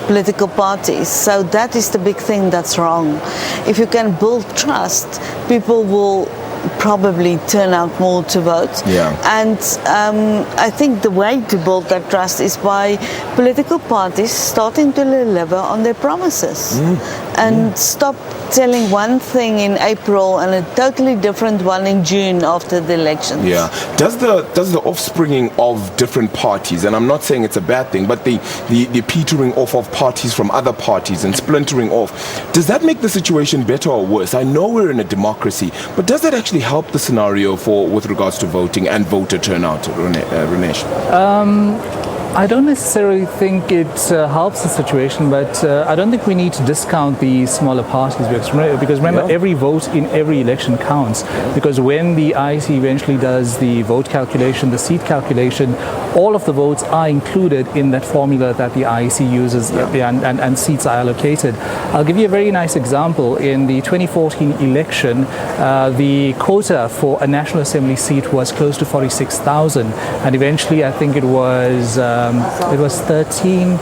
political parties. So that is the big thing that's wrong. If you can build trust, people will probably turn out more to vote. And I think the way to build that trust is by political parties starting to deliver on their promises and stop telling one thing in April and a totally different one in June after the elections. Does the offspringing of different parties, and I'm not saying it's a bad thing, but the petering off of parties from other parties and splintering off, does that make the situation better or worse? I know we're in a democracy, but does that actually help the scenario with regards to voting and voter turnout, Renesh? I don't necessarily think it helps the situation, but I don't think we need to discount the smaller parties because remember, every vote in every election counts, because when the IEC eventually does the vote calculation, the seat calculation, all of the votes are included in that formula that the IEC uses and seats are allocated. I'll give you a very nice example. In the 2014 election, the quota for a National Assembly seat was close to 46,000, and eventually I think it was 13.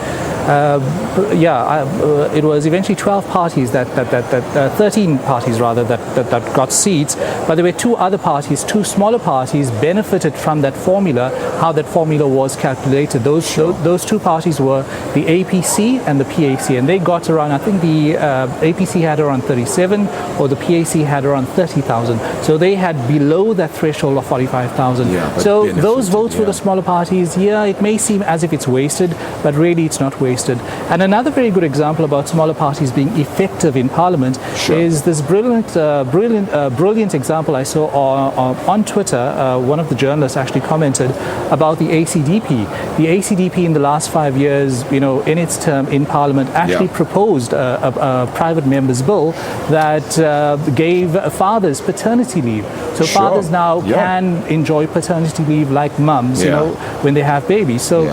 It was eventually 12 parties 13 parties rather that got seats, but there were two other parties, two smaller parties benefited from that formula, how that formula was calculated. Those two parties were the APC and the PAC, and they got around, I think the APC had around 37 or the PAC had around 30,000. So they had below that threshold of 45,000. So those votes for the smaller parties, it may seem as if it's wasted, but really it's not wasted. And another very good example about smaller parties being effective in Parliament is this brilliant example I saw on Twitter. One of the journalists actually commented about the ACDP. The ACDP in the last 5 years, in its term in Parliament, actually proposed a private member's bill that gave fathers paternity leave. So fathers now can enjoy paternity leave like mums, when they have babies. So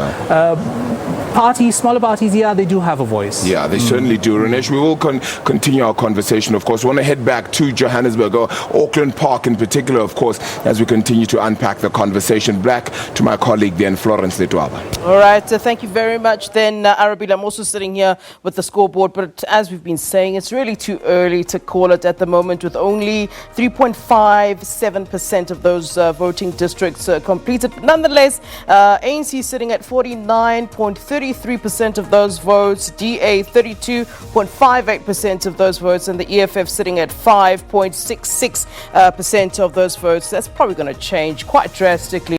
smaller parties, they do have a voice. They certainly do. Renesh, we will continue our conversation, of course. We want to head back to Johannesburg, or Auckland Park in particular, of course, as we continue to unpack the conversation. Back to my colleague then, Florence Letwaba. All right, thank you very much then, Arabile. I'm also sitting here with the scoreboard, but as we've been saying, it's really too early to call it at the moment, with only 3.57% of those voting districts completed. But nonetheless, ANC sitting at 49.33% of those votes, DA 32.58% of those votes, and the EFF sitting at 5.66% of those votes. That's probably going to change quite drastically